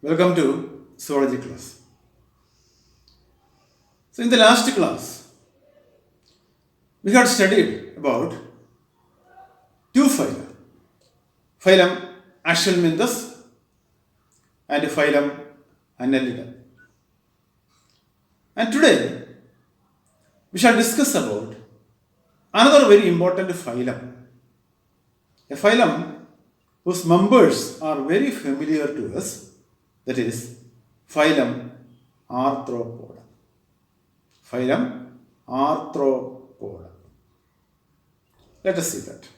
Welcome to zoology class. So, in the last class, we had studied about two phyla, phylum Aschelminthus and phylum Annelida. And today, we shall discuss about another very important phylum, a phylum whose members are very familiar to us, that is phylum Arthropoda. Phylum Arthropoda. Let us see that.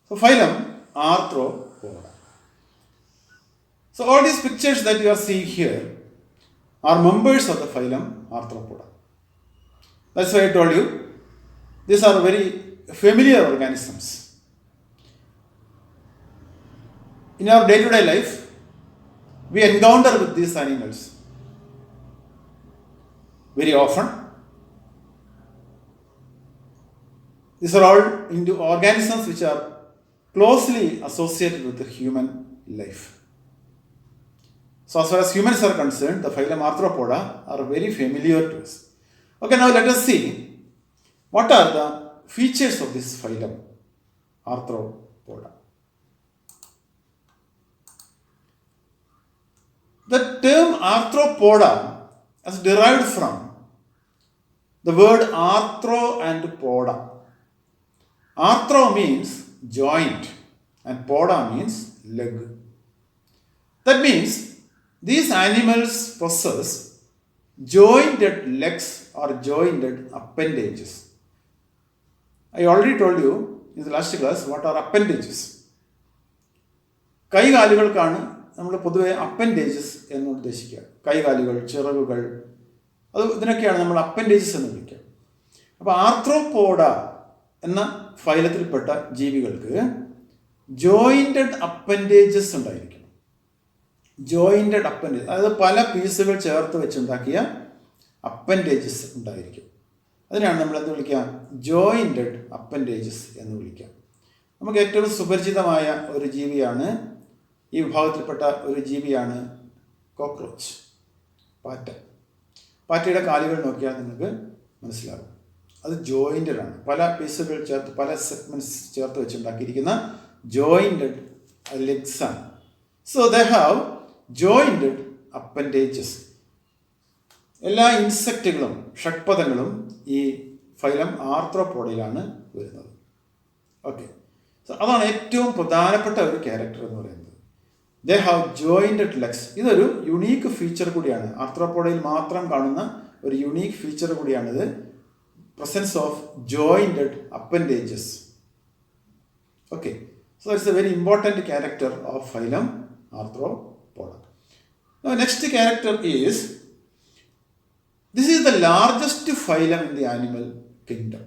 So, phylum Arthropoda. So, all these pictures that you are seeing here are members of the phylum Arthropoda. That's why I told you these are very familiar organisms. In our day to day life, we encounter with these animals very often. These are all into organisms which are closely associated with the human life. So, as far as humans are concerned, the phylum Arthropoda are very familiar to us. Okay, now let us see what are the features of this phylum Arthropoda. The term Arthropoda is derived from the word arthro and poda. Arthro means joint and poda means leg. That means these animals possess jointed legs or jointed appendages. I already told you in the last class what are appendages. കൈകാലുകൾക്കാണ് നമ്മൾ പൊതുവെ appendages എന്ന് ഉദ്ദേശിക്കുക. കൈകാലുകൾ, ചിറകുകൾ, ഇതിനൊക്കെയാണ് നമ്മൾ appendages എന്ന് വിളിക്കുക. അപ്പോൾ ആർത്രോപോഡ എന്ന ഫൈലത്തിൽപ്പെട്ട ജീവികൾക്ക് ജോയിൻറ്റഡ് അപ്പൻഡേജസ് ഉണ്ടായിരിക്കും. ജോയിൻറ്റഡ് അപ്പൻഡേജ്, അതായത് പല പീസുകൾ ചേർത്ത് വെച്ചുണ്ടാക്കിയ അപ്പൻഡേജസ് ഉണ്ടായിരിക്കും. അതിനാണ് നമ്മൾ എന്ത് വിളിക്കുക? ജോയിൻറ്റഡ് അപ്പൻഡേജസ് എന്ന് വിളിക്കുക. നമുക്ക് ഏറ്റവും സുപരിചിതമായ ഒരു ജീവിയാണ്, ഈ വിഭാഗത്തിൽപ്പെട്ട ഒരു ജീവിയാണ് കോക്രോച്ച്, പാറ്റ. പാറ്റയുടെ കാലുകൾ നോക്കിയാൽ നിങ്ങൾക്ക് മനസ്സിലാകും അത് ജോയിൻറ്റഡ് ആണ്. പല പീസുകൾ ചേർത്ത്, പല സെഗ്മെൻറ്റ്സ് ചേർത്ത് വെച്ചുണ്ടാക്കിയിരിക്കുന്ന ജോയിൻറ്റഡ് ലെഗ്സ് ആണ്. So they have jointed appendages. എല്ലാ ഇൻസെക്റ്റുകളും ഷഡ്പദങ്ങളും ഈ ഫൈലം ആർത്രോപോഡയിലാണ് വരുന്നത്. ഓക്കെ, സോ അതാണ് ഏറ്റവും പ്രധാനപ്പെട്ട ഒരു ക്യാരക്ടർ എന്ന് പറയുന്നത്. They have jointed legs. ഇതൊരു യുണീക്ക് ഫീച്ചർ കൂടിയാണ്, ആർത്രോപോഡയിൽ മാത്രം കാണുന്ന ഒരു യുണീക്ക് ഫീച്ചർ കൂടിയാണിത്. Presence of jointed appendages. Okay, so it's a very important character of phylum Arthropoda. Next character is, this is the largest phylum in the animal kingdom.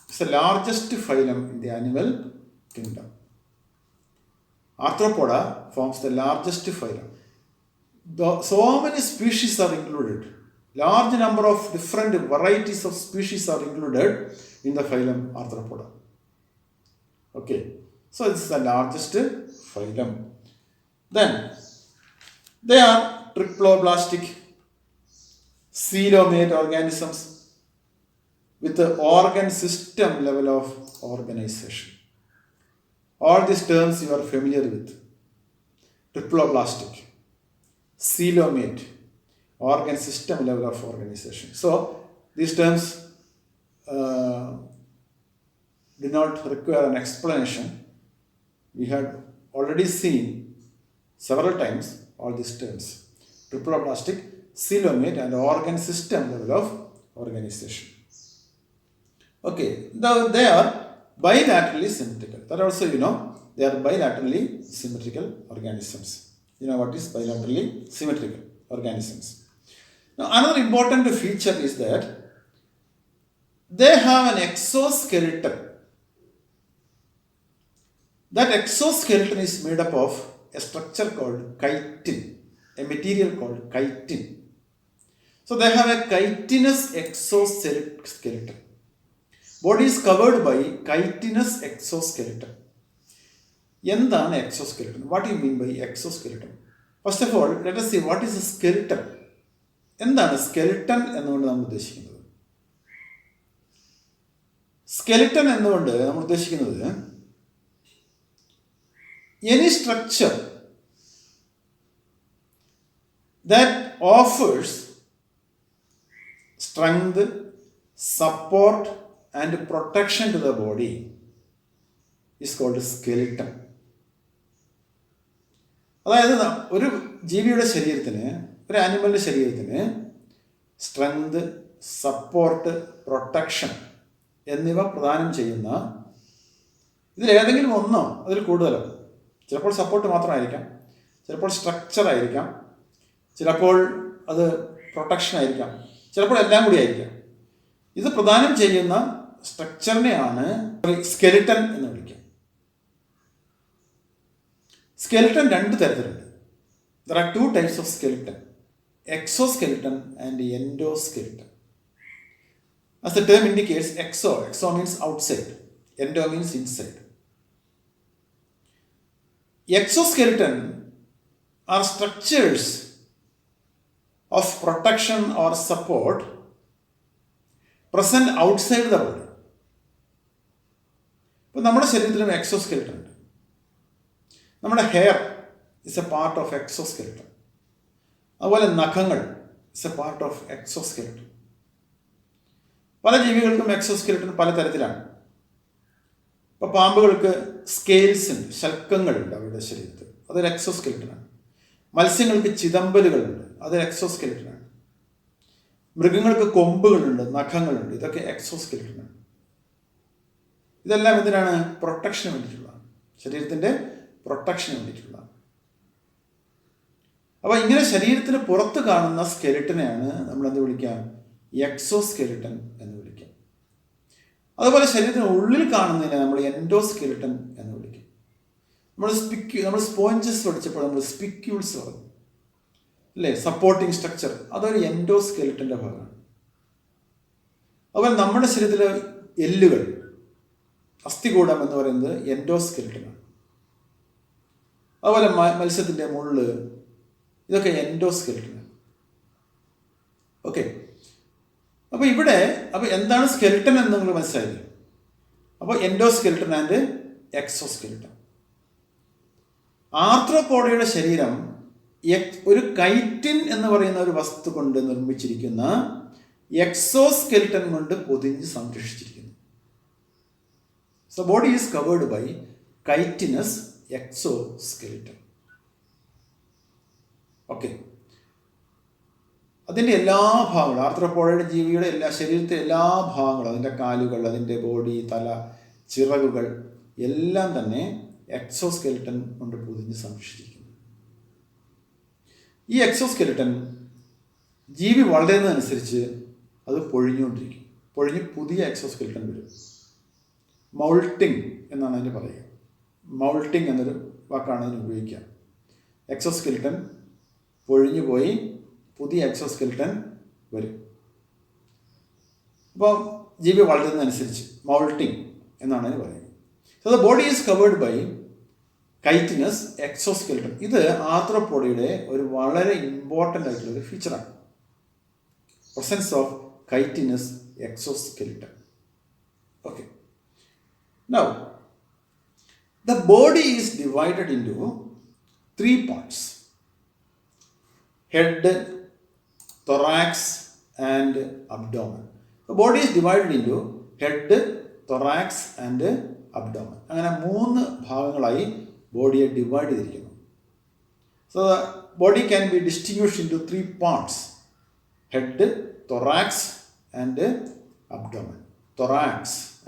It's the largest phylum in the animal kingdom. Arthropoda forms the largest phylum. So many species are included. Large number of different varieties of species are included in the phylum Arthropoda. Okay, so it's the largest phylum. Then they are triploblastic coelomate organisms with the organ system level of organization. All these terms you are familiar with. Triploblastic, coelomate, organ system level of organization. So these terms do not require an explanation. We had already seen several times all these terms. Triploblastic, coelomate and organ system level of organization. Okay, now they are bilaterally symmetrical. That also you know, they are bilaterally symmetrical organisms. You know what is bilaterally symmetrical organisms. Now another important feature is that they have an exoskeleton. That exoskeleton is made up of a structure called chitin, a material called chitin. So they have a chitinous exoskeleton. Body is covered by chitinous exoskeleton. എന്താണ് exoskeleton? What you mean by exoskeleton? First of all let us see what is a skeleton. എന്താണ് skeleton എന്നുകൊണ്ട് നമ്മൾ ഉദ്ദേശിക്കുന്നത്? Skeleton എന്നുകൊണ്ട് നമ്മൾ ഉദ്ദേശിക്കുന്നത് any structure that offers strength, support and protection to the body is called skeleton. അതായത് ഒരു ജീവിയുടെ ശരീരത്തിന്, ഒരു ആനിമലിൻ്റെ ശരീരത്തിന് സ്ട്രെങ്ത്, സപ്പോർട്ട്, പ്രൊട്ടക്ഷൻ എന്നിവ പ്രദാനം ചെയ്യുന്ന, ഇതിലേതെങ്കിലും ഒന്നോ അതിൽ കൂടുതലോ, ചിലപ്പോൾ സപ്പോർട്ട് മാത്രമായിരിക്കാം, ചിലപ്പോൾ സ്ട്രക്ചർ ആയിരിക്കാം, ചിലപ്പോൾ അത് പ്രൊട്ടക്ഷൻ ആയിരിക്കാം, ചിലപ്പോൾ എല്ലാം കൂടി ആയിരിക്കാം. ഇത് പ്രദാനം ചെയ്യുന്ന സ്ട്രക്ചറിനെയാണ് സ്കെലിട്ടൺ എന്ന് വിളിക്കുക. സ്കെലിട്ടൺ രണ്ട് തരത്തിലുണ്ട്. There are two types of skeleton, exoskeleton and endoskeleton. As the term indicates, exo means outside, endo means inside. Exoskeleton are structures of protection or support present outside the body. ഇപ്പോൾ നമ്മുടെ ശരീരത്തിലും exoskeleton ഉണ്ട്. നമ്മുടെ hair is A part of exoskeleton. അതുപോലെ നഖങ്ങൾ is A part of exoskeleton. പല ജീവികൾക്കും exoskeleton പല തരത്തിലാണ്. ഇപ്പോൾ പാമ്പുകൾക്ക് സ്കെയിൽസ് ഉണ്ട്, ശൽക്കങ്ങളുണ്ട് അവരുടെ ശരീരത്തിൽ, അതൊരു എക്സോസ്കെലിട്ടനാണ്. മത്സ്യങ്ങൾക്ക് ചിതമ്പലുകളുണ്ട്, അതൊരു എക്സോസ്കെലിട്ടനാണ്. മൃഗങ്ങൾക്ക് കൊമ്പുകളുണ്ട്, നഖങ്ങളുണ്ട്, ഇതൊക്കെ എക്സോസ്കെലിട്ടനാണ്. ഇതെല്ലാം എന്തിനാണ്? പ്രൊട്ടക്ഷന് വേണ്ടിയിട്ടുള്ളതാണ്, ശരീരത്തിൻ്റെ പ്രൊട്ടക്ഷന് വേണ്ടിയിട്ടുള്ളതാണ്. അപ്പോൾ ഇങ്ങനെ ശരീരത്തിന് പുറത്ത് കാണുന്ന സ്കെലിട്ടനെയാണ് നമ്മൾ എന്ത് വിളിക്കാം? എക്സോസ്കെലിട്ടൻ എന്ന് വിളിക്കാം. അതുപോലെ ശരീരത്തിന് ഉള്ളിൽ കാണുന്നതിനെ നമ്മൾ എൻഡോസ്കെലിട്ടൻ എന്ന് വിളിക്കും. നമ്മൾ സ്പോഞ്ചസ് പഠിച്ചപ്പോൾ നമ്മൾ സ്പിക്യൂൾസ് പറഞ്ഞു അല്ലേ, സപ്പോർട്ടിങ് സ്ട്രക്ചർ, അതൊരു എൻഡോസ്കെലിട്ടൻ്റെ ഭാഗമാണ്. അതുപോലെ നമ്മുടെ ശരീരത്തിലെ എല്ലുകൾ, അസ്ഥികൂടം എന്ന് പറയുന്നത് എൻഡോസ്കെലിട്ടനാണ്. അതുപോലെ മത്സ്യത്തിൻ്റെ മുള്ള്, ഇതൊക്കെ എൻഡോസ്കെലിട്ടനാണ്. ഓക്കെ, അപ്പോൾ എന്താണ് സ്കെലിട്ടൻ എന്ന് നിങ്ങൾ മനസ്സിലായില്ലേ? അപ്പോൾ എൻഡോസ്കെലിട്ടൻ ആൻഡ് എക്സോസ്കെലിട്ടൻ. ആർത്രോപോഡയുടെ ശരീരം ഒരു കൈറ്റിൻ എന്ന് പറയുന്ന ഒരു വസ്തു കൊണ്ട് നിർമ്മിച്ചിരിക്കുന്ന എക്സോസ്കെലിട്ടൻ കൊണ്ട് പൊതിഞ്ഞ് സംരക്ഷിച്ചിരിക്കുന്നു. So body is covered by chitinous exoskeleton. Okay, അതിൻ്റെ എല്ലാ ഭാഗങ്ങളും, ആർത്രോപോഡയുടെ ജീവിയുടെ ശരീരത്തിലെ എല്ലാ ഭാഗങ്ങളും, അതിൻ്റെ കാലുകൾ, അതിൻ്റെ ബോഡി, തല, ചിറകുകൾ എല്ലാം തന്നെ എക്സോസ്കെലിട്ടൻ കൊണ്ട് പൊതിഞ്ഞ് സംരക്ഷിച്ചിരിക്കുന്നു. ഈ എക്സോസ്കെലിട്ടൻ ജീവി വളരുന്നതനുസരിച്ച് അത് പൊഴിഞ്ഞുകൊണ്ടിരിക്കും. പൊഴിഞ്ഞ് പുതിയ എക്സോസ്കെലിട്ടൻ വരും. മൗൾട്ടിങ് എന്നാണ് അതിന് പറയുക. മൗൾട്ടിങ് എന്നൊരു വാക്കാണ് അതിന് ഉപയോഗിക്കുക. എക്സോസ്കെലിട്ടൻ പൊഴിഞ്ഞു പോയി പുതിയ എക്സോസ്കെലിട്ടൻ വരും. അപ്പോൾ ജീവി വളരുന്നതനുസരിച്ച് മൗൾട്ടിങ് എന്നാണ് അതിന് പറയുന്നത്. So the body is covered by chitinous exoskeleton. ഇത് ആർത്രോപോഡയുടെ ഒരു വളരെ ഇമ്പോർട്ടൻ്റ് ആയിട്ടുള്ള ഒരു ഫീച്ചറാണ്, presence of chitinous exoskeleton. Okay, now the body is divided into 3 parts: head, thorax and abdomen. The body is divided into head, thorax and abdomen. അങ്ങനെ 3 ഭാഗങ്ങളായി ബോഡിയെ divide ചെയ്തിരിക്കുന്നു. So the body can be distinguished into 3 parts: head, thorax and abdomen. Thorax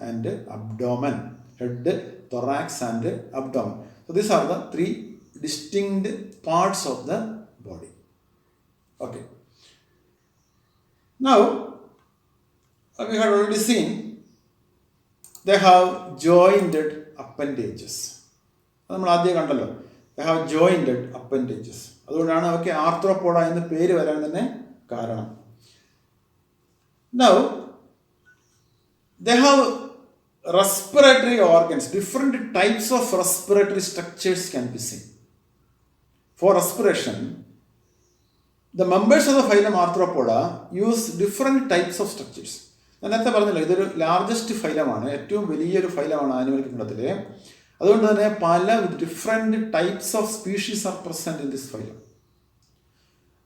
and abdomen. Head, thorax and abdomen. So these are the 3 distinct parts of the body. Okay. Now, we have already seen they have jointed appendages. നമ്മൾ ആദ്യം കണ്ടല്ലോ, they have jointed appendages. അതുകൊണ്ടാണ് അവയ്ക്ക് ആർത്രോപോഡ എന്ന പേര് വരാൻ തന്നെ കാരണം. Now, they have respiratory organs. Different types of respiratory structures can be seen. for respiration, the members of the phylum Arthropoda use different types of structures. ഞാൻ നേരത്തെ പറഞ്ഞില്ല, ഇതൊരു ലാർജസ്റ്റ് ഫൈലമാണ്, ഏറ്റവും വലിയൊരു ഫൈലമാണ് ആനിമൽ കിങ്ഡത്തിലെ. അതുകൊണ്ട് തന്നെ പല different types of species are present in this phylum.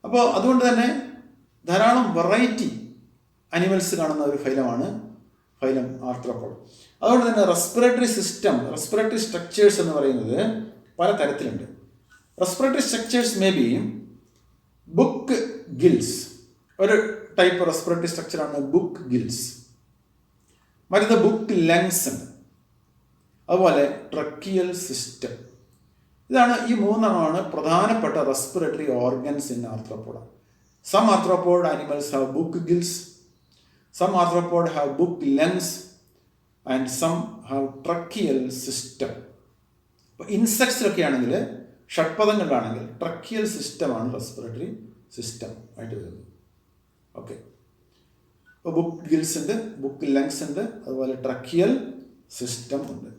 അപ്പോൾ അതുകൊണ്ട് തന്നെ ധാരാളം വെറൈറ്റി അനിമൽസ് കാണുന്ന ഒരു ഫൈലമാണ് ഫൈലം ആർത്രോപോഡ്. അതുകൊണ്ട് തന്നെ റെസ്പിറേറ്ററി സിസ്റ്റം, റെസ്പിറേറ്ററി സ്ട്രക്ചേഴ്സ് എന്ന് പറയുന്നത് പല തരത്തിലുണ്ട്. Respiratory structures may be book gills, ഒരു ടൈപ്പ് റെസ്പിറേറ്ററി സ്ട്രക്ചറാണ് ബുക്ക് ഗിൽസ്. മറ്റേത് ബുക്ക് ലങ്സ് ഉണ്ട്. അതുപോലെ ട്രക്കിയൽ സിസ്റ്റം. ഇതാണ് ഈ മൂന്നെണ്ണമാണ് പ്രധാനപ്പെട്ട respiratory organs in Arthropoda. Some arthropod animals have book gills, some arthropod have book lungs and some have tracheal system. അപ്പോൾ ഇൻസെക്ട്സിലൊക്കെ ആണെങ്കിൽ, ഷഡ്പദങ്ങളിലാണെങ്കിൽ ട്രക്കിയൽ സിസ്റ്റമാണ് റെസ്പിറേറ്ററി സിസ്റ്റം ആയിട്ട് വരുന്നത്. ഓക്കെ, ഇപ്പോൾ ബുക്ക് ഗിൽസ് ഉണ്ട്, ബുക്ക് ലങ്സ് ഉണ്ട്, അതുപോലെ ട്രക്കിയൽ സിസ്റ്റം ഉണ്ട്.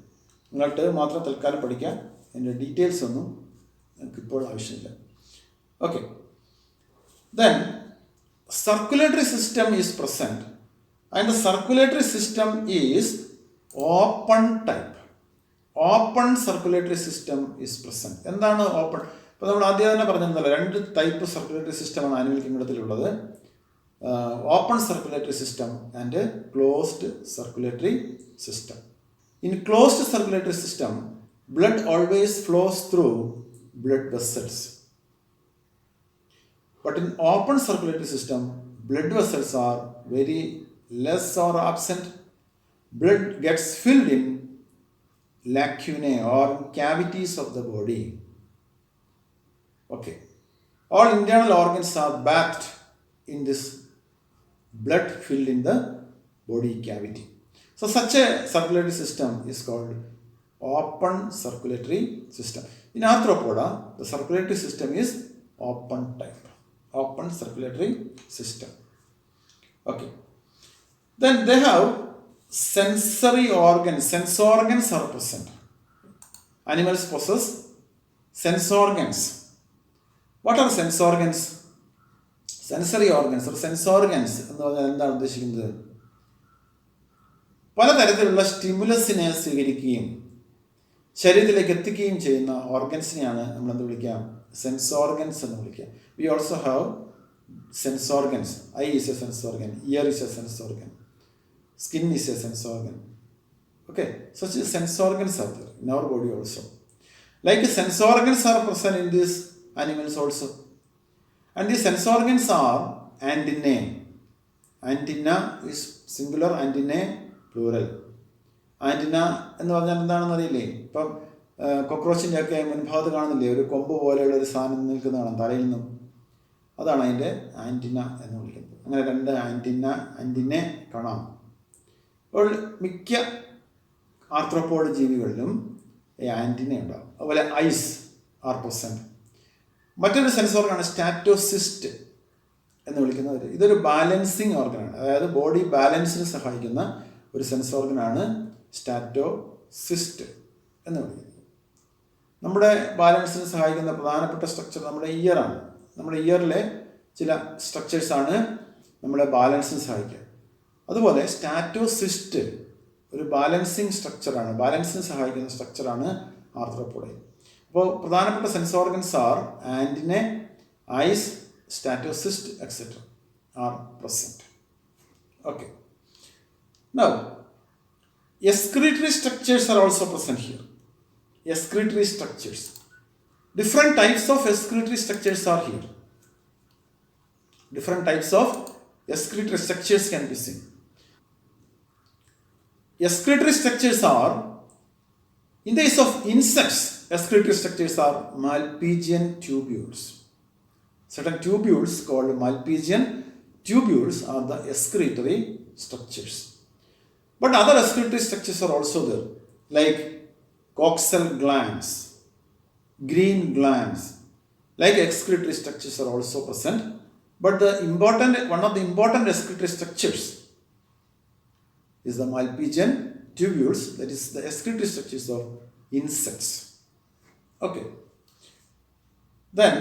നിങ്ങൾക്ക് മാത്രം തൽക്കാലം പഠിക്കാം, അതിൻ്റെ ഡീറ്റെയിൽസ് ഒന്നും നമുക്കിപ്പോൾ ആവശ്യമില്ല. Okay, then circulatory system is present and the circulatory system is open type. Open circulatory system is present. എന്താണ് ഓപ്പൺ? ഇപ്പോൾ നമ്മൾ ആദ്യം തന്നെ പറഞ്ഞിരുന്നല്ലോ, രണ്ട് ടൈപ്പ് സർക്കുലേറ്ററി സിസ്റ്റമാണ് ആനിമൽ കിങ്ഡത്തിലുള്ളത്. Open circulatory system and closed circulatory system. In closed circulatory system, blood always flows through blood vessels. But in open circulatory system, blood vessels are very less or absent. Blood gets filled in lacunae or cavities of the body. Okay. All internal organs are bathed in this blood filled in the body cavity. So such a circulatory system is called open circulatory system. In Arthropoda, the circulatory system is open type, open circulatory system. Okay. Then they have sensory organs. Sense organs are present. Animals possess sense organs. What are sense organs? Sensory organs or sense organs എന്ന് പറഞ്ഞാൽ എന്താണ് ഉദ്ദേശിക്കുന്നത്? പലതരത്തിലുള്ള സ്റ്റിമുലസിനെ സ്വീകരിക്കുകയും ശരീരത്തിലേക്ക് എത്തിക്കുകയും ചെയ്യുന്ന ഓർഗൻസിനെയാണ് നമ്മൾ എന്ത് വിളിക്കുക? സെൻസ് ഓർഗൻസ് എന്ന് വിളിക്കുക. We also have sense organs. I is A sense organ, year is A sense organ, skin is A sense organ. Okay, such sense organs are there in our body also. Like sense organs are present in these animals also. And these sense organs are antennae. Antenna is singular, antennae plural. Antenna എന്ന് പറഞ്ഞാൽ എന്താണെന്ന് അറിയില്ലേ? ഇപ്പം കൊക്രോച്ചിൻ്റെ ഒക്കെ മുൻഭാഗത്ത് കാണുന്നില്ലേ, ഒരു കൊമ്പ് പോലെയുള്ള ഒരു സാധനം നിൽക്കുന്നതാണ് തലയിൽ നിന്നും. അതാണ് അതിൻ്റെ ആൻറ്റിന എന്ന് വിളിക്കുന്നത്. അങ്ങനെ രണ്ട് ആൻറ്റിനെ കാണാം. അപ്പോൾ മിക്ക ആർത്രോപോഡ് ജീവികളിലും ഈ ആൻറ്റിന ഉണ്ടാകും. അതുപോലെ ഐസ് ആർ പ്രസൻറ്റ്. മറ്റൊരു സെൻസ് ഓർഗനാണ് സ്റ്റാറ്റോസിസ്റ്റ് എന്ന് വിളിക്കുന്നത്. ഇതൊരു ബാലൻസിങ് ഓർഗനാണ്, അതായത് ബോഡി ബാലൻസിന് സഹായിക്കുന്ന ഒരു സെൻസ് ഓർഗനാണ് സ്റ്റാറ്റോസിസ്റ്റ് എന്ന് വിളിക്കുന്നത്. നമ്മുടെ ബാലൻസിന് സഹായിക്കുന്ന പ്രധാനപ്പെട്ട സ്ട്രക്ചർ നമ്മുടെ ഇയറാണ്. നമ്മുടെ ഇയറിലെ ചില സ്ട്രക്ചേഴ്സാണ് നമ്മളെ ബാലൻസിന് സഹായിക്കുക. അതുപോലെ സ്റ്റാറ്റോസിസ്റ്റ് ഒരു ബാലൻസിങ് സ്ട്രക്ചറാണ്, ബാലൻസിന് സഹായിക്കുന്ന സ്ട്രക്ചറാണ് ആർത്രോപോഡയിൽ. അപ്പോൾ പ്രധാനപ്പെട്ട sense organs are antennae, eyes, statocyst etcetera are present. Okay, now excretory structures are also present here. Excretory structures. Different types of excretory structures are here. Different types of excretory structures can be seen. Excretory structures are, in the case of insects, excretory structures are Malpighian tubules. Certain tubules called Malpighian tubules are the excretory structures. But other excretory structures are also there, like coxal glands, green glands, like excretory structures are also present. But one of the important excretory structures is the Malpighian tubules, that is the excretory structures of insects. Okay. Then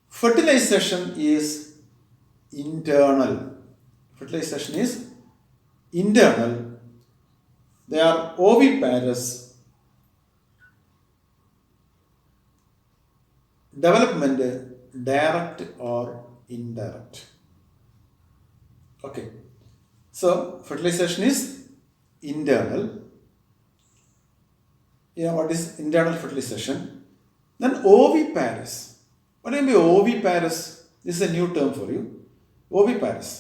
fertilization is internal. Fertilization is internal. They are oviparous. Development direct or indirect. Okay. So fertilization is internal. You know what is internal fertilization? Then oviparous. What do you mean oviparous? This is a new term for you. Oviparous.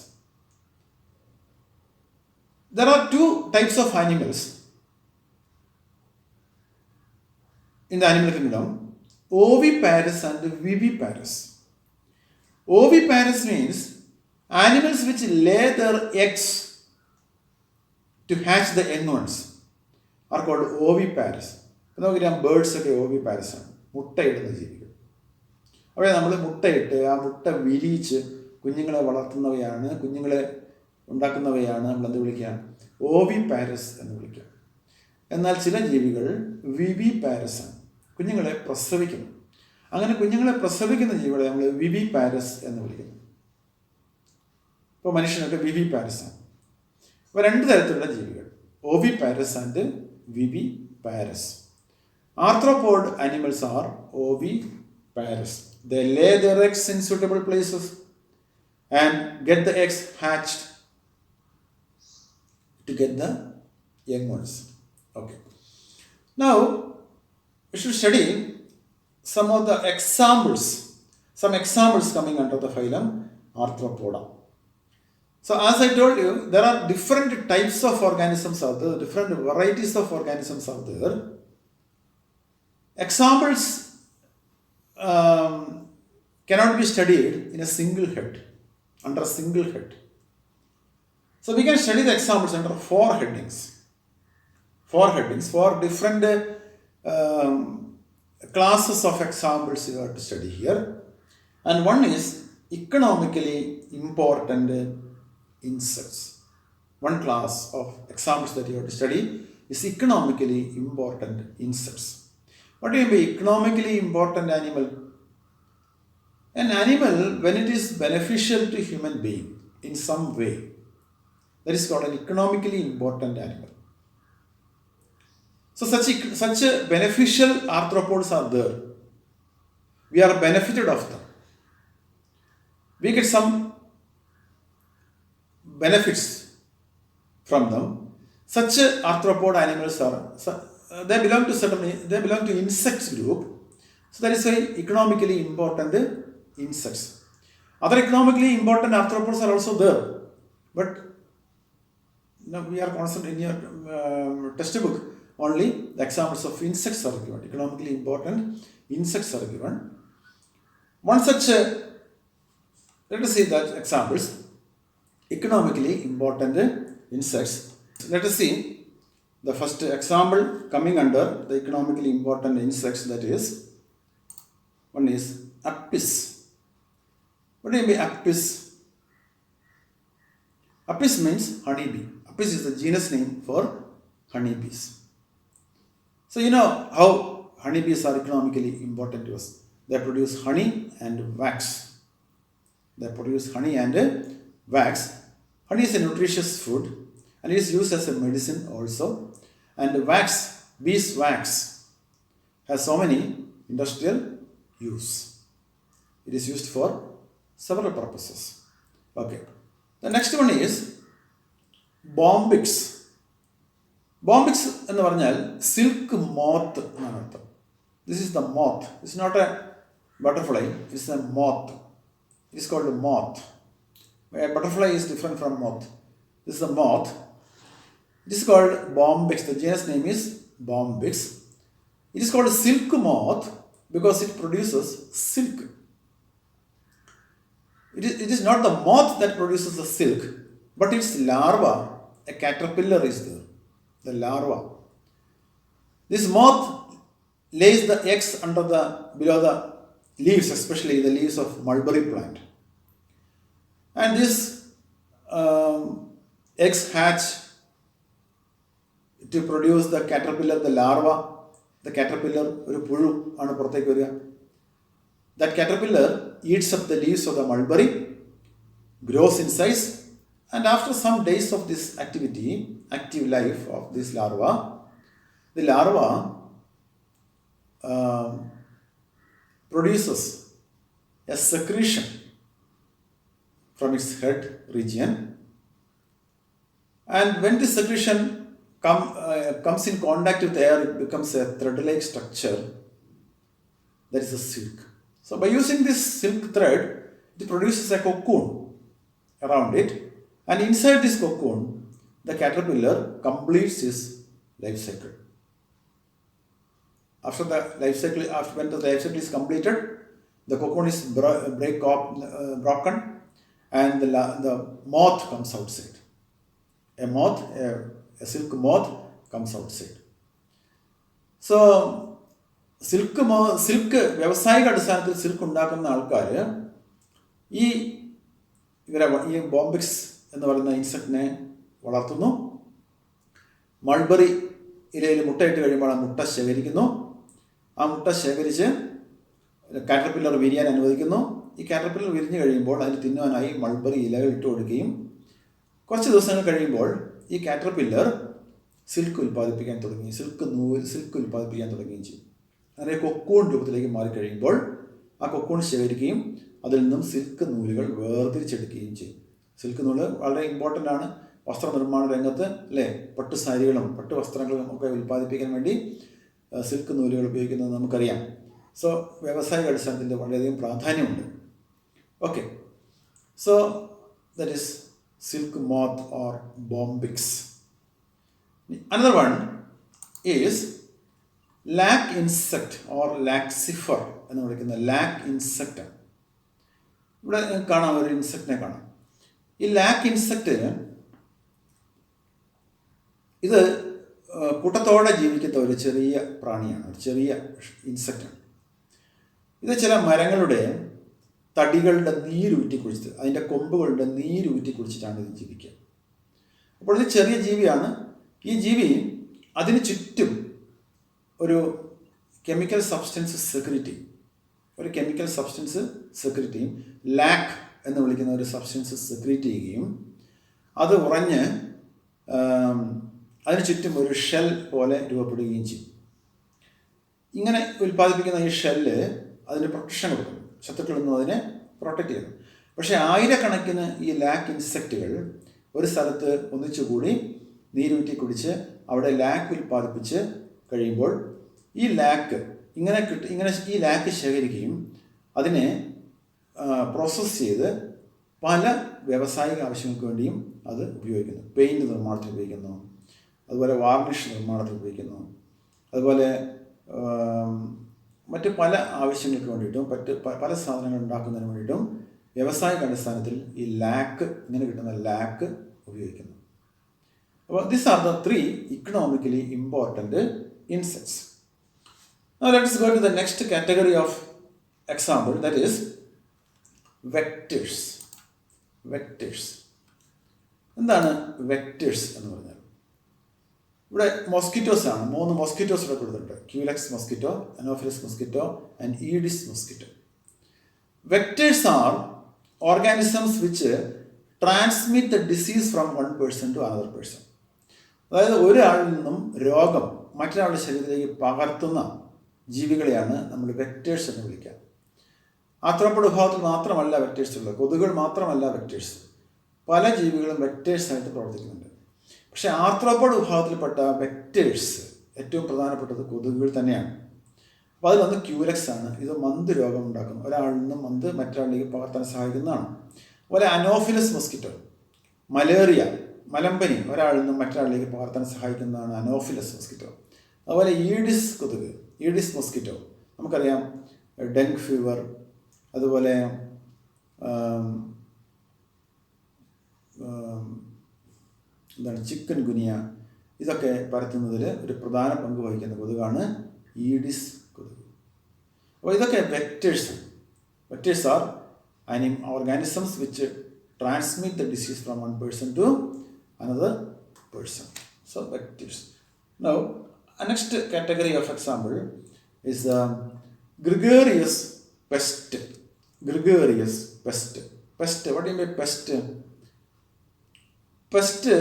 There are two types of animals in the animal kingdom: oviparous and viviparous. Oviparous means animals which lay their eggs to hatch the young ones are called oviparous. നമുക്കറിയാം birds ഒക്കെ ഓവിപാരസ് ആണ്, മുട്ടയിടുന്ന ജീവികൾ. അവിടെ നമ്മൾ മുട്ടയിട്ട് ആ മുട്ട വിരിയിച്ച് കുഞ്ഞുങ്ങളെ വളർത്തുന്നവയാണ്, കുഞ്ഞുങ്ങളെ ഉണ്ടാക്കുന്നവയാണ് നമ്മൾ എന്ത് വിളിക്കുക? ഓവിപാരസ് എന്ന് വിളിക്കുക. എന്നാൽ ചില ജീവികൾ വിവിപാരസ് ആണ്, കുഞ്ഞുങ്ങളെ പ്രസവിക്കുന്നു. അങ്ങനെ കുഞ്ഞുങ്ങളെ പ്രസവിക്കുന്ന ജീവികളെ നമ്മൾ വിവിപാരസ് എന്ന് വിളിക്കുന്നു. ഇപ്പോൾ മനുഷ്യനൊക്കെ വിവിപാരസ് ആണ്. അപ്പോൾ രണ്ട് തരത്തിലുള്ള ജീവികൾ, oviparous and viviparous. Arthropod animals are oviparous. They lay their eggs in suitable places and get the eggs hatched to get the young ones. Okay. Now, we should study some of the examples, some examples coming under the phylum Arthropoda. So, as I told you, there are different types of organisms out there, different varieties of organisms out there. Examples cannot be studied in a single head, under a single head. So we can study the examples under four headings. Four different classes of examples you have to study here. And one is economically important insects. One class of examples that you have to study is economically important insects. What do you mean economically important animal? An animal, when it is beneficial to human being in some way, that is called an economically important animal. So such beneficial arthropods are there. We are benefited of them. We get some benefits from them. Such arthropod animals are they belong to insects group. So that is why economically important insects. Other economically important arthropods are also there, but now we are concentrating in your textbook only the examples of insects are given. Economically important insects are given. One such let us see that examples economically important insects. Let us see the first example coming under the economically important insects, that is, one is apis. What do you mean apis? Apis means honeybee. Apis is the genus name for honeybees. So you know how honeybees are economically important to us. They produce honey and wax. Honey is a nutritious food and it is used as a medicine also. And wax, beeswax, has so many industrial use. It is used for several purposes. Okay. The next one is Bombyx. Bombyx എന്ന് പറഞ്ഞാൽ silk moth എന്നാണ് അർത്ഥം. This is the moth. It's not a butterfly. It's a moth. It is called a moth. A butterfly is different from moth. This is a moth. It is called Bombyx. The genus name is Bombyx. It is called a silk moth because it produces silk. It is not the moth that produces the silk, but its larva, a caterpillar is there. The larva. This moth lays the eggs below the leaves, especially the leaves of mulberry plant. And these eggs hatch to produce the caterpillar, the larva. The caterpillar ഒരു പുഴു ആണ് പുറത്തേക്ക് വരിക. That caterpillar eats up the leaves of the mulberry, grows in size, and after some days of this active life of this larva, the larva produces a secretion from its head region, and when this secretion comes in contact with air, it becomes a thread-like structure, that is a silk. So by using this silk thread, it produces a cocoon around it, and inside this cocoon, the caterpillar completes its life cycle. When the life cycle is completed, the cocoon is broken, and the moth comes outside. A silk moth comes outside. So silk വ്യാവസായിക അടിസ്ഥാനത്തിൽ silk ഉണ്ടാക്കുന്ന ആൾക്കാർ ഈ ബോംബിക്സ് എന്ന് പറയുന്ന ഇൻസെക്റ്റിനെ വളർത്തുന്നു. Mulberry ഇലയിൽ മുട്ടയിട്ട് കഴിയുമ്പോൾ ആ മുട്ട ശേഖരിക്കുന്നു. ആ മുട്ട ശേഖരിച്ച് കാറ്റർപില്ലർ വിരിയാൻ അനുവദിക്കുന്നു. ഈ കാറ്റർപില്ലർ വിരിഞ്ഞു കഴിയുമ്പോൾ അതിന് തിന്നുവാനായി മൾബറി ഇലകൾ ഇട്ട് കൊടുക്കുകയും കുറച്ച് ദിവസങ്ങൾ കഴിയുമ്പോൾ ഈ കാറ്റർപില്ലർ സിൽക്ക് ഉൽപ്പാദിപ്പിക്കാൻ തുടങ്ങുകയും സിൽക്ക് ഉൽപ്പാദിപ്പിക്കാൻ തുടങ്ങുകയും ചെയ്യും. അങ്ങനെ കൊക്കൂൺ രൂപത്തിലേക്ക് മാറിക്കഴിയുമ്പോൾ ആ കൊക്കൂൺ ശേഖരിക്കുകയും അതിൽ നിന്നും സിൽക്ക് നൂലുകൾ വേർതിരിച്ചെടുക്കുകയും ചെയ്യും. സിൽക്ക് നൂല് വളരെ ഇമ്പോർട്ടൻ്റ് ആണ് വസ്ത്രനിർമ്മാണ രംഗത്ത്, അല്ലേ? പട്ടു സാരികളും പട്ടു വസ്ത്രങ്ങളും ഒക്കെ ഉൽപ്പാദിപ്പിക്കാൻ വേണ്ടി സിൽക്ക് നൂലുകൾ ഉപയോഗിക്കുന്നത് നമുക്കറിയാം. സോ വ്യാവസായിക അടിസ്ഥാനത്തിൻ്റെ വളരെയധികം പ്രാധാന്യമുണ്ട്. Okay, so that is silk moth or Bombyx. Another one is lac insect or Laccifer എന്ന് വിളിക്കുന്ന ലാക്ക് ഇൻസെക്റ്റ്. ഇവിടെ കാണാം, ഒരു ഇൻസെക്റ്റിനെ കാണാം. ഈ ലാക്ക് ഇൻസെക്റ്റ് ഇത് കൂട്ടത്തോടെ ജീവിക്കുന്ന ഒരു ചെറിയ പ്രാണിയാണ്, ഒരു ചെറിയ ഇൻസെക്റ്റാണ്. ഇത് ചില മരങ്ങളുടെ തടികളുടെ നീരൂറ്റി കുടിച്ചിട്ട്, അതിൻ്റെ കൊമ്പുകളുടെ നീരൂറ്റി കുടിച്ചിട്ടാണ് ഇത് ജീവിക്കുക. അപ്പോൾ ഇത് ചെറിയ ജീവിയാണ്. ഈ ജീവി അതിന് ചുറ്റും ഒരു കെമിക്കൽ സബ്സ്റ്റൻസ് സെക്രീറ്റ് ചെയ്യും. ലാക്ക് എന്ന് വിളിക്കുന്ന ഒരു സബ്സ്റ്റൻസ് സെക്രീറ്റ് ചെയ്യുകയും അത് ഉറഞ്ഞ് അതിന് ചുറ്റും ഒരു ഷെൽ പോലെ രൂപപ്പെടുകയും ചെയ്യും. ഇങ്ങനെ ഉൽപ്പാദിപ്പിക്കുന്ന ഈ ഷെല്ല് അതിന് പ്രൊട്ടക്ഷൻ കൊടുക്കും, ശത്രുക്കളിൽ നിന്നും അതിനെ പ്രൊട്ടക്റ്റ് ചെയ്യുന്നു. പക്ഷേ ആയിരക്കണക്കിന് ഈ ലാക്ക് ഇൻസെക്റ്റുകൾ ഒരു സ്ഥലത്ത് ഒന്നിച്ചുകൂടി നീരൂറ്റി കുടിച്ച് അവിടെ ലാക്ക് ഉൽപ്പാദിപ്പിച്ച് കഴിയുമ്പോൾ ഈ ലാക്ക് ഇങ്ങനെ ഈ ലാക്ക് ശേഖരിക്കുകയും അതിനെ പ്രോസസ്സ് ചെയ്ത് പല വ്യാവസായിക ആവശ്യങ്ങൾക്ക് വേണ്ടിയും അത് ഉപയോഗിക്കുന്നു. പെയിൻറ്റ് നിർമ്മാണത്തിന് ഉപയോഗിക്കുന്നു, അതുപോലെ വാർണിഷ് നിർമ്മാണത്തിന് ഉപയോഗിക്കുന്നു, അതുപോലെ മറ്റ് പല ആവശ്യങ്ങൾക്ക് വേണ്ടിയിട്ടും പല സാധനങ്ങൾ ഉണ്ടാക്കുന്നതിന് വേണ്ടിയിട്ടും വ്യാവസായിക അടിസ്ഥാനത്തിൽ ഈ ലാക്ക്, ഇങ്ങനെ കിട്ടുന്ന ലാക്ക് ഉപയോഗിക്കുന്നു. അപ്പോൾ these are the 3 economically important insects. Now let us go to the next category of example, that is vectors. എന്താണ് വെക്ടേഴ്സ് എന്ന് പറഞ്ഞാൽ? ഇവിടെ മൊസ്കിറ്റോസ് ആണ്. 3 മൊസ്കിറ്റോസ് ഇവിടെ കൊടുത്തിട്ടുണ്ട്. Culex mosquito, Anopheles mosquito and Aedes mosquito. Vectors are organisms which transmit the disease from one person to another person. അതായത് ഒരാളിൽ നിന്നും രോഗം മറ്റൊരാളുടെ ശരീരത്തിലേക്ക് പകർത്തുന്ന ജീവികളെയാണ് നമ്മൾ വെക്ടേഴ്സ് എന്ന് വിളിക്കുക. ആർത്രോപോഡ് വിഭാഗത്തിൽ മാത്രമല്ല വെക്ടേഴ്സ് ഉള്ളത്, കൊതുകുകൾ മാത്രമല്ല വെക്ടേഴ്സ്, പല ജീവികളും വെക്ടേഴ്സായിട്ട് പ്രവർത്തിക്കുന്നുണ്ട്. പക്ഷേ ആർത്രോപോഡ് വിഭാഗത്തിൽപ്പെട്ട വെക്ടേഴ്സ് ഏറ്റവും പ്രധാനപ്പെട്ടത് കൊതുകുകൾ തന്നെയാണ്. അപ്പോൾ അതിലൊന്ന് ക്യൂലെക്സ് ആണ്. ഇത് മന്ത് രോഗം ഉണ്ടാക്കുന്നു, ഒരാളിൽ നിന്നും മന്ത് മറ്റൊരാളിലേക്ക് പകർത്താൻ സഹായിക്കുന്നതാണ്. അതുപോലെ അനോഫിലസ് മൊസ്കിറ്റോ, മലേറിയ, മലമ്പനി ഒരാളിൽ നിന്നും മറ്റൊരാളിലേക്ക് പകർത്താൻ സഹായിക്കുന്നതാണ് അനോഫിലസ് മൊസ്കിറ്റോ. അതുപോലെ ഈഡിസ് കൊതുക്, ഈഡിസ് മൊസ്കിറ്റോ, നമുക്കറിയാം ഡെങ്ക് ഫീവർ, അതുപോലെ ചിക്കൻ ഗുനിയ, ഇതൊക്കെ പരത്തുന്നതിൽ ഒരു പ്രധാന പങ്ക് വഹിക്കുന്ന കൊതുകാണ് ഈഡിസ് കൊതുക്. അപ്പോൾ ഇതൊക്കെ വെക്ടേഴ്സാണ്. Vectors are organisms which transmit the disease from one person to another person. So vectors. Now, a next category of example is gregarious pest, Gregorios pest. Pest, what you mean pest? Pest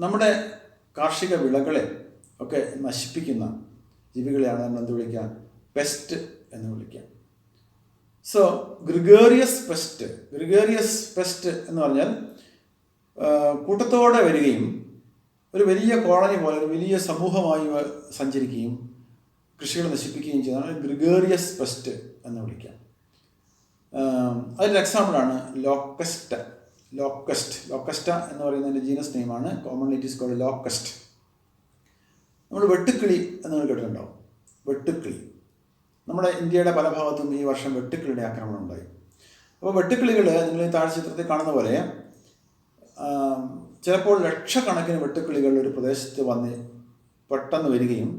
നമ്മുടെ കാർഷിക വിളകളെ ഒക്കെ നശിപ്പിക്കുന്ന ജീവികളെയാണ് നമ്മൾ എന്ത് വിളിക്കുക? Pest എന്ന് വിളിക്കുക. സോ ഗ്രിഗേറിയസ് പെസ്റ്റ് എന്ന് പറഞ്ഞാൽ കൂട്ടത്തോടെ വരികയും ഒരു വലിയ കോളനി പോലെ ഒരു വലിയ സമൂഹമായി സഞ്ചരിക്കുകയും കൃഷികൾ നശിപ്പിക്കുകയും ചെയ്യുന്നതാണ് ഗ്രിഗേറിയസ് പെസ്റ്റ് എന്ന് വിളിക്കുക. അതിൻ്റെ എക്സാമ്പിളാണ് ലോക്കസ്റ്റ എന്ന് പറയുന്നതിൻ്റെ ജീനസ് നെയിമാണ്. Commonly it is called locust. നമ്മൾ വെട്ടുക്കിളി എന്ന് കേട്ടിട്ടുണ്ടാവും. വെട്ടുക്കിളി, നമ്മുടെ ഇന്ത്യയുടെ പല ഭാഗത്തും ഈ വർഷം വെട്ടുക്കിളിയുടെ ആക്രമണം ഉണ്ടായി. അപ്പോൾ വെട്ടുക്കിളികൾ നിങ്ങൾ ഈ താഴെ ചിത്രത്തിൽ കാണുന്ന പോലെ ചിലപ്പോൾ ലക്ഷക്കണക്കിന് വെട്ടുക്കിളികൾ ഒരു പ്രദേശത്ത് വന്ന് പെട്ടെന്ന് വരികയും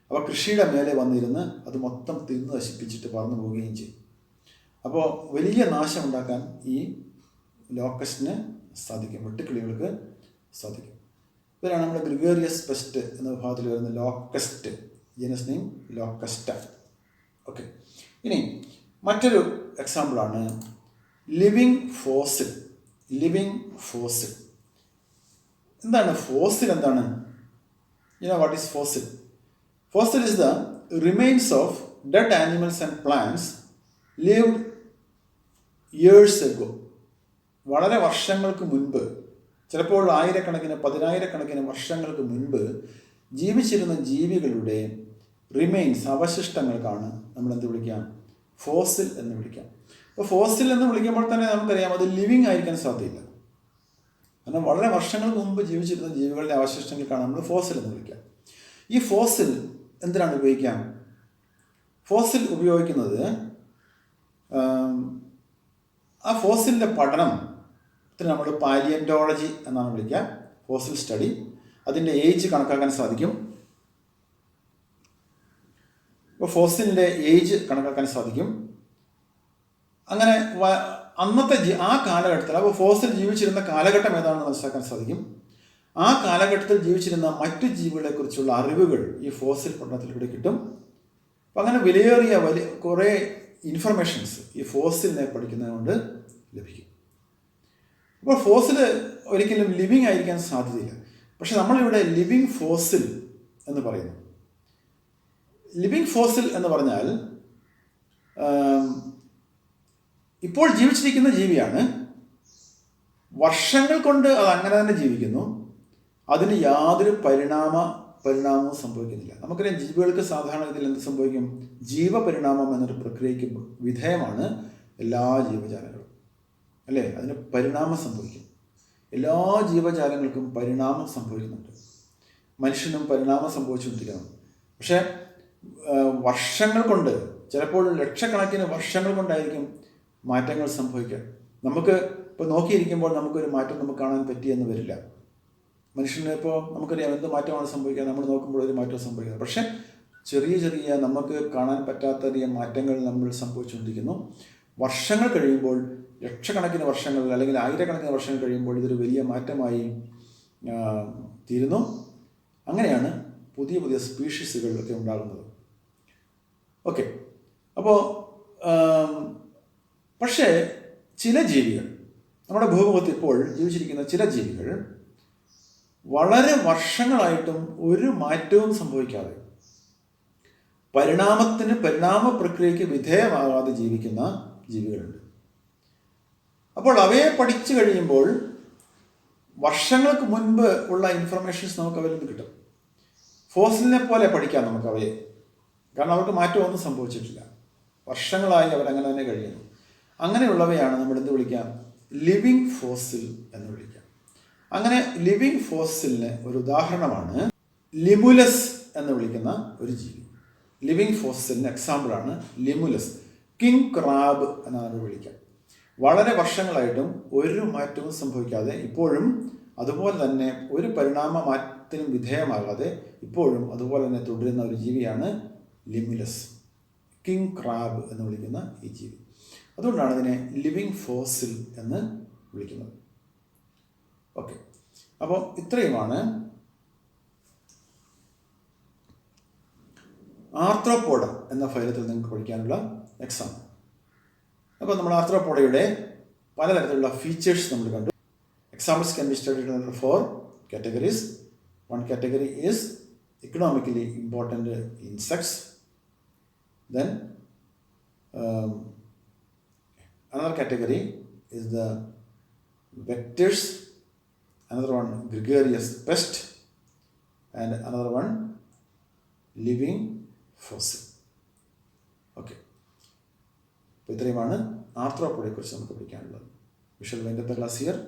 അവ കൃഷിയുടെ മേലെ വന്നിരുന്ന് അത് മൊത്തം തിന്ന് നശിപ്പിച്ചിട്ട് പറന്നു പോവുകയും ചെയ്യും. അപ്പോൾ വലിയ നാശം ഉണ്ടാക്കാൻ ഈ ലോക്കസ്റ്റിന് സാധിക്കും, വെട്ടുക്കിളികൾക്ക് സാധിക്കും. ഇതിലാണ് നമ്മൾ ഗ്രിഗേറിയസ് പെസ്റ്റ് എന്ന വിഭാഗത്തിൽ വരുന്ന ലോക്കസ്റ്റ്, ജീനസ് നെയിം ലോക്കസ്റ്റ. ഓക്കെ, ഇനി മറ്റൊരു എക്സാമ്പിളാണ് ലിവിങ് ഫോസിൽ. എന്താണ് ഫോസിൽ? എന്താണ്? What is fossil? Fossil is the remains of dead animals and plants lived years ago. വളരെ വർഷങ്ങൾക്ക് മുൻപ്, ചിലപ്പോൾ ആയിരക്കണക്കിന് പതിനായിരക്കണക്കിന് വർഷങ്ങൾക്ക് മുൻപ് ജീവിച്ചിരുന്ന ജീവികളുടെ റിമൈൻസ്, അവശിഷ്ടങ്ങൾക്കാണ് നമ്മൾ എന്ത് വിളിക്കാം? ഫോസിൽ എന്ന് വിളിക്കാം. അപ്പോൾ ഫോസിൽ എന്ന് വിളിക്കുമ്പോൾ തന്നെ നമുക്കറിയാം അത് ലിവിങ് ആയിരിക്കാൻ സാധ്യതയില്ല. കാരണം വളരെ വർഷങ്ങൾക്ക് മുമ്പ് ജീവിച്ചിരുന്ന ജീവികളുടെ അവശിഷ്ടങ്ങൾക്കാണ് നമ്മൾ ഫോസിൽ എന്ന് വിളിക്കുക. ഈ ഫോസിൽ എന്തിനാണ് ഉപയോഗിക്കാം? ഫോസിൽ ഉപയോഗിക്കുന്നത് ആ ഫോസിലിൻ്റെ പഠനത്തിന് നമ്മൾ പാലിയന്റോളജി എന്നാണ് വിളിക്കുക. Fossil study. അതിൻ്റെ ഏജ് കണക്കാക്കാൻ സാധിക്കും. ഇപ്പോൾ ഫോസിലിൻ്റെ ഏജ് കണക്കാക്കാൻ സാധിക്കും. അങ്ങനെ അന്നത്തെ ആ കാലഘട്ടത്തിൽ, അപ്പോൾ ഫോസിൽ ജീവിച്ചിരുന്ന കാലഘട്ടം ഏതാണെന്ന് മനസ്സിലാക്കാൻ സാധിക്കും. ആ കാലഘട്ടത്തിൽ ജീവിച്ചിരുന്ന മറ്റു ജീവികളെക്കുറിച്ചുള്ള അറിവുകൾ ഈ ഫോസിൽ പഠനത്തിലൂടെ കിട്ടും. അപ്പം അങ്ങനെ വിലയേറിയ കുറേ ഇൻഫർമേഷൻസ് ഈ ഫോസിലിനെ പഠിക്കുന്നത് കൊണ്ട് ലഭിക്കും. അപ്പോൾ ഫോസിൽ ഒരിക്കലും ലിവിങ് ആയിരിക്കാൻ സാധ്യതയില്ല. പക്ഷെ നമ്മളിവിടെ ലിവിങ് ഫോസിൽ എന്ന് പറയുന്നു. ലിവിങ് ഫോസിൽ എന്ന് പറഞ്ഞാൽ ഇപ്പോൾ ജീവിച്ചിരിക്കുന്ന ജീവിയാണ്, വർഷങ്ങൾ കൊണ്ട് അത് അങ്ങനെ തന്നെ ജീവിക്കുന്നു, അതിന് യാതൊരു പരിണാമവും സംഭവിക്കുന്നില്ല. നമുക്കറിയാം ജീവികൾക്ക് സാധാരണ ഇതിൽ എന്ത് സംഭവിക്കും? ജീവപരിണാമം എന്നൊരു പ്രക്രിയയ്ക്ക് വിധേയമാണ് എല്ലാ ജീവജാലങ്ങളും, അല്ലേ? അതിന് പരിണാമം സംഭവിക്കും. എല്ലാ ജീവജാലങ്ങൾക്കും പരിണാമം സംഭവിക്കുന്നുണ്ട്. മനുഷ്യനും പരിണാമം സംഭവിച്ചുകൊണ്ടിരിക്കുന്നു. പക്ഷേ വർഷങ്ങൾ കൊണ്ട്, ചിലപ്പോൾ ലക്ഷക്കണക്കിന് വർഷങ്ങൾ കൊണ്ടായിരിക്കും മാറ്റങ്ങൾ സംഭവിക്കുക. നമുക്ക് ഇപ്പോൾ നോക്കിയിരിക്കുമ്പോൾ നമുക്കൊരു മാറ്റം നമുക്ക് കാണാൻ പറ്റിയെന്ന് വരില്ല. മനുഷ്യന് ഇപ്പോൾ നമുക്കറിയാം എന്ത് മാറ്റമാണ് സംഭവിക്കുക, നമ്മൾ നോക്കുമ്പോൾ ഒരു മാറ്റം സംഭവിക്കുന്നത്. പക്ഷേ ചെറിയ ചെറിയ നമുക്ക് കാണാൻ പറ്റാത്തധികം മാറ്റങ്ങൾ നമ്മൾ സംഭവിച്ചുകൊണ്ടിരിക്കുന്നു. വർഷങ്ങൾ കഴിയുമ്പോൾ, ലക്ഷക്കണക്കിന് വർഷങ്ങൾ അല്ലെങ്കിൽ ആയിരക്കണക്കിന് വർഷങ്ങൾ കഴിയുമ്പോൾ ഇതൊരു വലിയ മാറ്റമായി തീരുന്നു. അങ്ങനെയാണ് പുതിയ പുതിയ സ്പീഷീസുകളൊക്കെ ഉണ്ടാകുന്നത്. ഓക്കെ, അപ്പോൾ പക്ഷേ ചില ജീവികൾ, നമ്മുടെ ഭൂമുഖത്ത് ഇപ്പോൾ ജീവിച്ചിരിക്കുന്ന ചില ജീവികൾ വളരെ വർഷങ്ങളായിട്ടും ഒരു മാറ്റവും സംഭവിക്കാതെ, പരിണാമ പ്രക്രിയയ്ക്ക് വിധേയമാകാതെ ജീവിക്കുന്ന ജീവികളുണ്ട്. അപ്പോൾ അവയെ പഠിച്ചു കഴിയുമ്പോൾ വർഷങ്ങൾക്ക് മുൻപ് ഉള്ള ഇൻഫർമേഷൻസ് നമുക്ക് അവരിൽ നിന്ന് കിട്ടും. ഫോസിലിനെ പോലെ പഠിക്കാം നമുക്ക് അവയെ, കാരണം അവർക്ക് മാറ്റമൊന്നും സംഭവിച്ചിട്ടില്ല. വർഷങ്ങളായി അവരങ്ങനെ തന്നെ കഴിയുന്നു. അങ്ങനെയുള്ളവയാണ് നമ്മൾ എന്ത് വിളിക്കാം? ലിവിങ് ഫോസിൽ എന്ന് വിളിക്കാം. അങ്ങനെ ലിവിങ് ഫോസിലിന് ഒരു ഉദാഹരണമാണ് ലിമുലസ് എന്ന് വിളിക്കുന്ന ഒരു ജീവി. ലിവിങ് ഫോസിലിന് എക്സാമ്പിളാണ് ലിമുലസ്. കിങ് ക്രാബ് എന്നാണ് വിളിക്കാം. വളരെ വർഷങ്ങളായിട്ടും ഒരു മാറ്റവും സംഭവിക്കാതെ ഇപ്പോഴും അതുപോലെ തന്നെ ഒരു പരിണാമ മാറ്റത്തിനും വിധേയമാകാതെ ഇപ്പോഴും അതുപോലെ തന്നെ തുടരുന്ന ഒരു ജീവിയാണ് ലിമുലസ്, കിങ് ക്രാബ് എന്ന് വിളിക്കുന്ന ഈ ജീവി. അതുകൊണ്ടാണ് ഇതിനെ ലിവിങ് ഫോസിൽ എന്ന് വിളിക്കുന്നത്. ഓക്കെ, അപ്പോൾ ഇത്രയുമാണ് ആർത്രോപോഡ എന്ന ഫൈലത്തിൽ നിങ്ങൾക്ക് പഠിക്കാനുള്ള എക്സാം. അപ്പോൾ നമ്മൾ ആർത്രോപോഡയുടെ പലതരത്തിലുള്ള ഫീച്ചേഴ്സ് നമ്മൾ കണ്ടു. Examples can be studied under 4 categories. One category is economically important insects. Then another category is the vectors, another one gregarious pest, and another one living fossil. Okay. അപ്പോൾ ഇത്രയുമാണ് ആർത്രോപോഡയെ കുറിച്ച് നമുക്ക് പഠിക്കാനുള്ളത്. We shall wind up the class here.